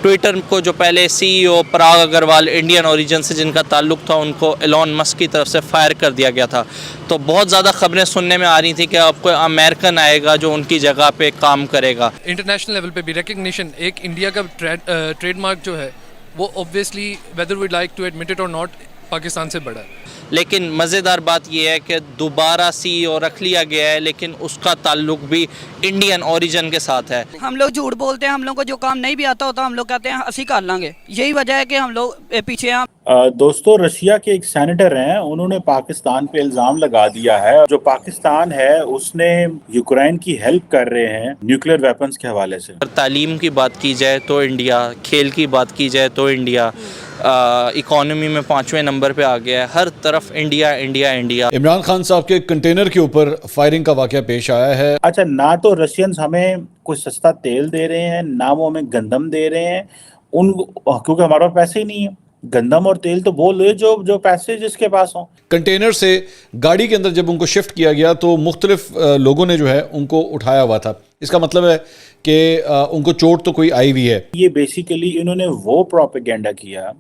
Twitter को जो पहले सीईओ पराग अग्रवाल इंडियन ओरिजिन से जिनका ताल्लुक था, उनको एलोन मस्क की तरफ से फायर कर दिया गया था। तो बहुत ज़्यादा खबरें सुनने में आ रही थी कि अब कोई अमेरिकन आएगा जो उनकी जगह पे काम करेगा। इंटरनेशनल लेवल पे भी रिकग्निशन, एक इंडिया का ट्रेडमार्क जो है वो obviously whether we like to admit it और नॉट पाकिस्तान से बड़ा है। लेकिन मज़ेदार बात यह है कि दोबारा सीईओ रख लिया गया है, लेकिन उसका ताल्लुक भी इंडियन ओरिजिन के साथ है। हम लोग झूठ बोलते हैं, हम लोग को जो काम नहीं भी आता होता हम लोग कहते हैं ਅਸੀਂ कर लांगे। यही वजह है कि हम लोग पीछे हैं। दोस्तों, रशिया के एक सेनेटर हैं, उन्होंने पाकिस्तान पे इल्जाम लगा दिया है जो पाकिस्तान है उसने यूक्रेन की हेल्प कर रहे हैं न्यूक्लियर वेपन्स के हवाले से। तालीम की बात की जाए तो इंडिया, खेल की बात की जाए तो इंडिया, इकोनॉमी में 5वें नंबर पे आ गया है। हर तरफ India India India. Imran Khan साहब के कंटेनर के ऊपर फायरिंग का वाकया पेश आया है। अच्छा, ना तो रशियंस हमें कोई सस्ता तेल दे रहे हैं, ना वो हमें गंदम दे रहे हैं, क्योंकि हमारे पास पैसे ही नहीं है। गंदम और तेल तो बोल रहे जो पैसे जिसके पास हो। कंटेनर से गाड़ी के अंदर जब उनको शिफ्ट किया गया तो मुख्तलिफ लोगों ने जो है उनको उठाया हुआ था। इसका मतलब है कि उनको चोट तो कोई आई हुई है। ये बेसिकली इन्होंने वो प्रोपेगेंडा किया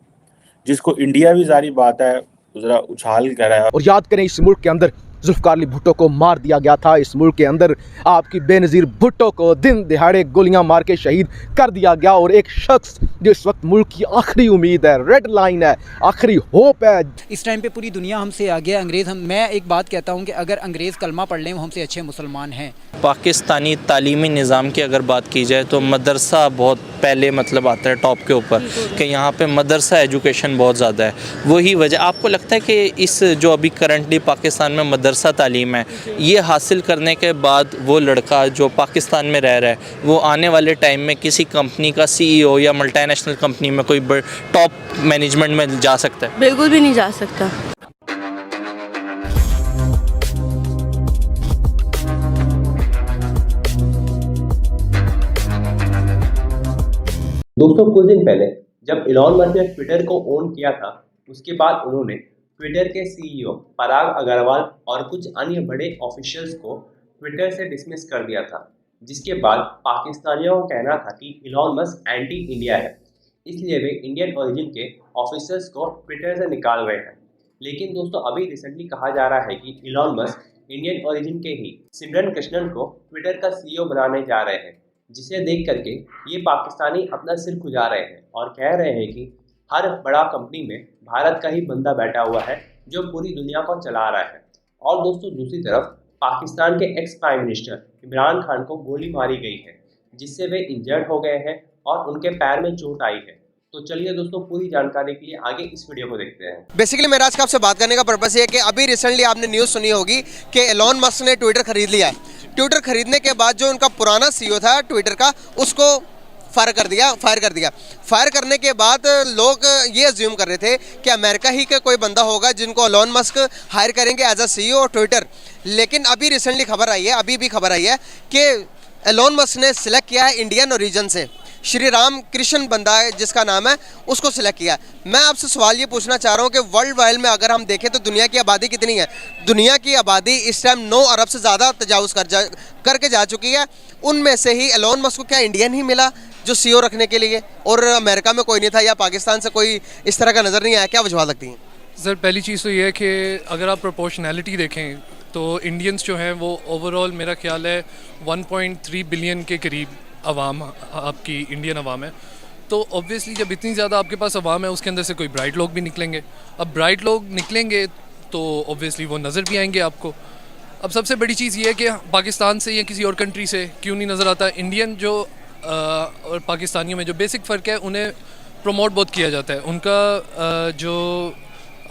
जिसको इंडिया भी जारी बात है जरा उछाल कर रहा है। और याद करें, इस मुल्क के अंदर जुल्फ़िकार अली भुट्टो को मार दिया गया था। इस मुल्क के अंदर आपकी बेनज़ीर भुट्टो को दिन दिहाड़े गोलियां मार के शहीद कर दिया गया। और एक शख्स जो इस वक्त मुल्क की आखिरी उम्मीद है, रेड लाइन है, आखिरी होप है। इस टाइम पे पूरी दुनिया हमसे आगे है। अंग्रेज़ मैं एक बात कहता हूँ कि अगर अंग्रेज़ कलमा पढ़ लें वो हमसे अच्छे मुसलमान हैं। पाकिस्तानी तालीमी निज़ाम की अगर बात की जाए तो मदरसा बहुत पहले मतलब आता है टॉप के ऊपर, कि यहाँ पे मदरसा एजुकेशन बहुत ज़्यादा है। वही वजह आपको लगता है कि इस जो अभी करंटली पाकिस्तान में मदरसा तालीम है, ये हासिल करने के बाद वो लड़का जो पाकिस्तान में रह रहा है वो आने वाले टाइम में किसी कंपनी का सीईओ या मल्टीनेशनल कंपनी में कोई टॉप मैनेजमेंट में जा सकता है? बिल्कुल भी नहीं जा सकता। दोस्तों, कुछ दिन पहले जब इलॉन मस्क ने ट्विटर को ओन किया था, उसके बाद उन्होंने ट्विटर के सीईओ पराग अग्रवाल और कुछ अन्य बड़े ऑफिशियल्स को ट्विटर से डिसमिस कर दिया था, जिसके बाद पाकिस्तानियों का कहना था कि इलॉन मस्क एंटी इंडिया है, इसलिए वे इंडियन ओरिजिन के ऑफिसर्स को ट्विटर से निकाल रहे हैं। लेकिन दोस्तों, अभी रिसेंटली कहा जा रहा है कि इलॉन मस्क इंडियन ओरिजिन के ही सिमरन कृष्णन को ट्विटर का सीईओ बनाने जा रहे हैं, जिसे देख करके ये पाकिस्तानी अपना सिर खुजा रहे हैं और कह रहे हैं कि हर बड़ा कंपनी में भारत का ही बंदा बैठा हुआ है जो पूरी दुनिया को चला रहा है। और दोस्तों, दूसरी तरफ पाकिस्तान के ex prime minister Imran Khan को गोली मारी गई है, जिससे वे इंजर्ड हो गए हैं और उनके पैर में चोट आई है। तो चलिए दोस्तों, पूरी जानकारी के लिए आगे इस वीडियो को देखते हैं। बेसिकली मेरा आज का आपसे बात करने का पर्पस ये है कि अभी रिसेंटली आपने न्यूज़ सुनी होगी कि एलोन मस्क ने ट्विटर खरीद लिया है। ट्विटर खरीदने के बाद जो उनका पुराना सीईओ था ट्विटर का, उसको फायर कर दिया। फायर करने के बाद लोग ये अज्यूम कर रहे थे कि अमेरिका ही का कोई बंदा होगा जिनको एलोन मस्क हायर करेंगे as a CEO of Twitter. लेकिन अभी रिसेंटली खबर आई है कि एलोन मस्क ने सिलेक्ट किया है इंडियन ओरिजिन से श्री राम कृष्ण बंदा है जिसका नाम है, उसको सिलेक्ट किया। मैं आपसे सवाल ये पूछना चाह रहा हूँ कि वर्ल्ड वाइड में अगर हम देखें तो दुनिया की आबादी कितनी है? दुनिया की आबादी इस टाइम 9 अरब से ज़्यादा तजावुज़ करके जा चुकी है। उनमें से ही एलोन मस्क को क्या इंडियन ही मिला जो सीईओ रखने के लिए, और अमेरिका में कोई नहीं था या पाकिस्तान से कोई इस तरह का नज़र नहीं आया? क्या वजह लगती हैं? सर, पहली चीज़ तो ये है कि अगर आप प्रोपोर्शनैलिटी देखें तो इंडियंस जो हैं वो ओवरऑल मेरा ख्याल है 1.3 बिलियन के करीब अवाम आपकी इंडियन अवाम है। तो ऑब्वियसली जब इतनी ज़्यादा आपके पास अवाम है, उसके अंदर से कोई ब्राइट लोग भी निकलेंगे। अब ब्राइट लोग निकलेंगे तो ऑब्वियसली वो नज़र भी आएंगे आपको। अब सबसे बड़ी चीज़ ये है कि पाकिस्तान से या किसी और कंट्री से क्यों नहीं नज़र आता इंडियन जो और पाकिस्तानियों में जो बेसिक फ़र्क है, उन्हें प्रमोट बहुत किया जाता है। उनका जो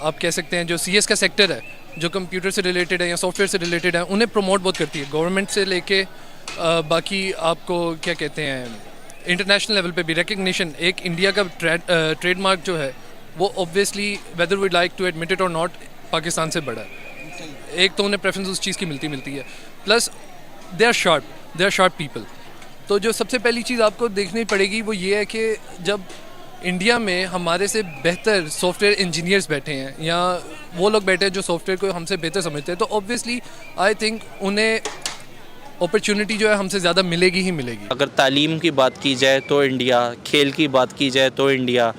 आप कह सकते हैं जो CS का सेक्टर है, जो कंप्यूटर से रिलेटेड है या सॉफ्टवेयर से रिलेटेड है, उन्हें प्रमोट बहुत करती है गवर्नमेंट से लेके बाकी आपको क्या कहते हैं इंटरनेशनल लेवल पे भी रिकग्निशन। एक इंडिया का ट्रेडमार्क जो है वो obviously whether we like to admit it और नॉट पाकिस्तान से बड़ा है। एक तो उन्हें प्रेफरेंस उस चीज़ की मिलती है, plus they are sharp people. तो जो सबसे पहली चीज़ आपको देखनी पड़ेगी वो ये है कि जब इंडिया में हमारे से बेहतर सॉफ्टवेयर इंजीनियर्स बैठे हैं या वो लोग बैठे हैं जो सॉफ्टवेयर को हमसे बेहतर समझते हैं, तो ऑब्वियसली आई थिंक उन्हें अपॉर्चुनिटी जो है हमसे ज़्यादा मिलेगी ही मिलेगी। अगर तालीम की बात की जाए तो इंडिया, खेल की बात की जाए तो इंडिया,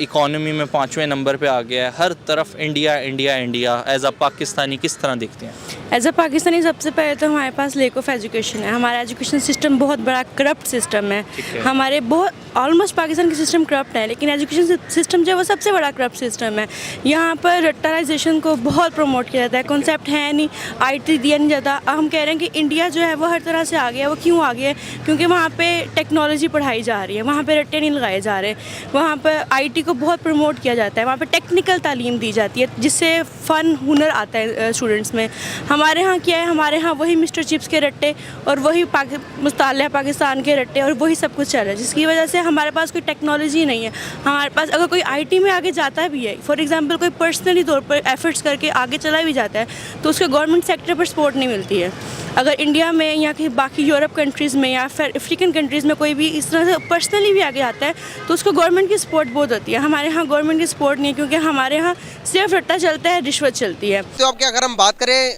इकॉनमी में 5वें नंबर पे आ गया है। हर तरफ India India India. As a Pakistani किस तरह दिखते हैं? एज अ पाकिस्तानी सबसे पहले तो हमारे पास लेक ऑफ एजुकेशन है। हमारा एजुकेशन सिस्टम बहुत बड़ा करप्ट सिस्टम है। हमारे बहुत ऑलमोस्ट पाकिस्तान का सिस्टम करप्ट है, लेकिन एजुकेशन सिस्टम जो है वो सबसे बड़ा करप्ट सिस्टम है। यहाँ पर रट्टालाइजेशन को बहुत प्रमोट किया जाता है, कॉन्सेप्ट है नहीं, IT दिया नहीं जाता। हम कह रहे हैं कि इंडिया जो है वो हर तरह से आ गया है। वो क्यों आ गया है? क्योंकि वहाँ पे टेक्नोलॉजी पढ़ाई जा रही है, वहाँ पे रट्टे नहीं लगाए जा रहे, वहाँ पर IT को बहुत प्रमोट किया जाता है, वहाँ पे टेक्निकल तालीम दी जाती है जिससे फ़न हुनर आता है स्टूडेंट्स में। हमारे यहाँ क्या है, हमारे यहाँ वही मिस्टर चिप्स के रट्टे और वही मुस्तालिया पाकिस्तान के रट्टे और वही सब कुछ चल रहा है, जिसकी वजह से हमारे पास कोई टेक्नोलॉजी नहीं है। हमारे पास अगर कोई IT में आगे जाता भी है, फॉर एग्जांपल कोई पर्सनली तौर पर एफर्ट्स करके आगे चला भी जाता है, तो उसको गवर्नमेंट सेक्टर पर सपोर्ट नहीं मिलती है। अगर इंडिया में या कि बाकी यूरोप कंट्रीज़ में या फिर अफ्रीकन कंट्रीज़ में कोई भी इस तरह से पर्सनली भी आगे आता है तो उसको गवर्नमेंट की सपोर्ट बहुत होती है। हमारे यहाँ गवर्नमेंट की सपोर्ट नहीं है, क्योंकि हमारे यहाँ सिर्फ रट्टा चलता है, रिश्वत चलती है। तो अब क्या, अगर हम बात करें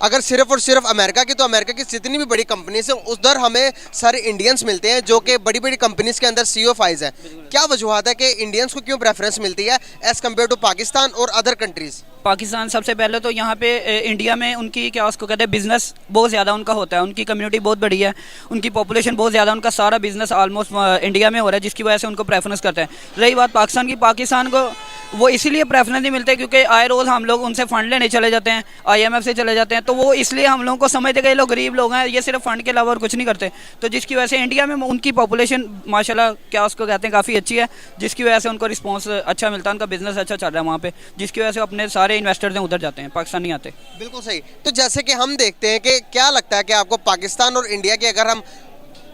अगर सिर्फ और सिर्फ अमेरिका की, तो अमेरिका की जितनी भी बड़ी कंपनीज है उधर हमें सारे इंडियंस मिलते हैं जो कि बड़ी बड़ी कंपनीज के अंदर CEO फाइज हैं। क्या वजूहत है कि इंडियंस को क्यों प्रेफरेंस मिलती है एज़ कम्पेयर टू पाकिस्तान और अदर कंट्रीज़? पाकिस्तान सबसे पहले तो यहाँ पे इंडिया में उनकी क्या उसको कहते हैं बिज़नेस बहुत ज़्यादा उनका होता है, उनकी कम्युनिटी बहुत बड़ी है, उनकी पॉपुलेशन बहुत ज़्यादा, उनका सारा बिज़नेस ऑलमोस्ट इंडिया में हो रहा है, जिसकी वजह से उनको प्रेफरेंस करते हैं। रही बात पाकिस्तान की, पाकिस्तान को वो इसीलिए प्रेफरेंस नहीं मिलते क्योंकि आए रोज़ हम लोग उनसे फ़ंड लेने चले जाते हैं, IMF से चले जाते हैं, तो वो इसलिए हम लोगों को समझते हैं कि ये लोग गरीब लोग हैं, ये सिर्फ फ़ंड के अलावा और कुछ नहीं करते। तो जिसकी वजह से इंडिया में उनकी पॉपुलेशन माशाल्लाह क्या उसको कहते हैं काफ़ी अच्छी है, जिसकी वजह से उनको रिस्पॉन्स अच्छा मिलता है, उनका बिज़नेस अच्छा चल रहा है वहाँ पे, जिसकी वजह से अपने सारे इन्वेस्टर्स हैं उधर जाते हैं, पाकिस्तान नहीं आते। बिल्कुल सही। तो जैसे कि हम देखते हैं कि क्या लगता है कि आपको पाकिस्तान और इंडिया की अगर हम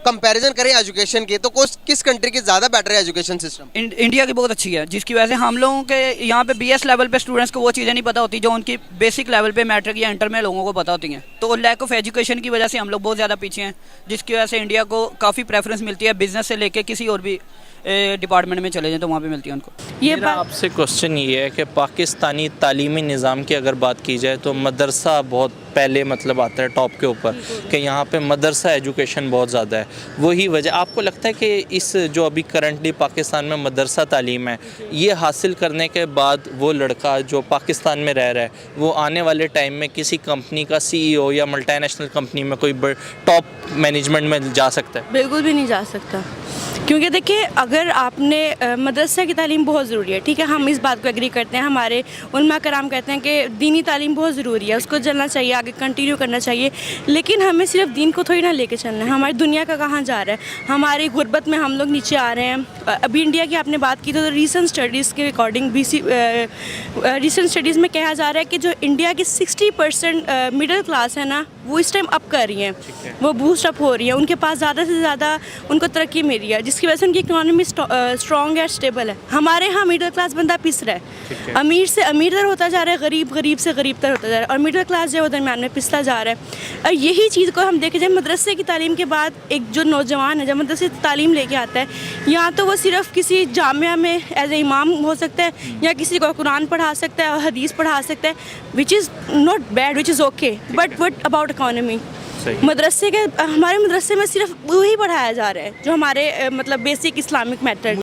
कंपैरिजन करें एजुकेशन की, तो किस कंट्री की ज़्यादा बेटर है एजुकेशन सिस्टम? इंडिया की बहुत अच्छी है, जिसकी वजह से हम लोगों के यहाँ पे BS लेवल पे स्टूडेंट्स को वो चीज़ें नहीं पता होती जो उनकी बेसिक लेवल पे मैट्रिक या इंटर में लोगों को पता होती हैं। तो लैक ऑफ एजुकेशन की वजह से हम लोग बहुत ज़्यादा पीछे हैं, जिसकी वजह से इंडिया को काफ़ी प्रेफरेंस मिलती है, बिजनेस से लेके किसी और भी डिपार्टमेंट में चले जाएं तो वहाँ पे मिलती है उनको। ये आपसे क्वेश्चन ये है कि पाकिस्तानी तालीमी निज़ाम की अगर बात की जाए तो मदरसा बहुत पहले मतलब आता है टॉप के ऊपर, कि यहाँ पे मदरसा एजुकेशन बहुत ज़्यादा है। वही वजह आपको लगता है कि इस जो अभी करंटली पाकिस्तान में मदरसा तालीम है, ये हासिल करने के बाद वो लड़का जो पाकिस्तान में रह रहा है वो आने वाले टाइम में किसी कंपनी का CEO या मल्टीनेशनल कंपनी में कोई टॉप मैनेजमेंट में जा सकता है? बिल्कुल भी नहीं जा सकता, क्योंकि देखिए अगर आपने मदरसा की तालीम बहुत ज़रूरी है, ठीक है, हम इस बात को एग्री करते हैं, हमारे उलमा कराम कहते हैं कि दीनी तालीम बहुत ज़रूरी है, उसको चलना चाहिए, आगे कंटिन्यू करना चाहिए, लेकिन हमें सिर्फ दीन को थोड़ी ना लेके चलना है। हमारी दुनिया का कहाँ जा रहा है, हमारी गुर्बत में हम लोग नीचे आ रहे हैं। अभी इंडिया की आपने बात की तो रीसेंट स्टडीज़ के अकॉर्डिंग रीसेंट स्टडीज़ में कहा जा रहा है कि जो इंडिया की 60% मिडिल क्लास है ना, वो इस टाइम अप कर रही हैं, वो बूस्ट अप हो रही है, उनके पास ज़्यादा से ज़्यादा उनको तरक्की मिल रही है, जिसकी वजह से उनकी इकोनॉमी स्ट्रॉन्ग है, स्टेबल है। हमारे यहाँ मिडिल क्लास बंदा पिस रहा है, अमीर से अमीर तर होता जा रहा है, गरीब से गरीब तर होता जा रहा है, और मिडिल क्लास जो है वो दरम्यान में पिसता जा रहा है। और यही चीज़ को हम देखें जाए मदरसे की तालीम के बाद, एक जो नौजवान है जब मदरसे की तालीम लेके आता है, या तो वो सिर्फ किसी जामिया में एज ए इमाम हो सकता है, या किसी को कुरान पढ़ा सकता है और हदीस पढ़ा सकता है, which is not bad, which is okay, but what about economy? मदरसे के हमारे मदरसे में सिर्फ वही पढ़ाया जा रहा है जो हमारे मतलब बेसिक इस्लामिक मैटर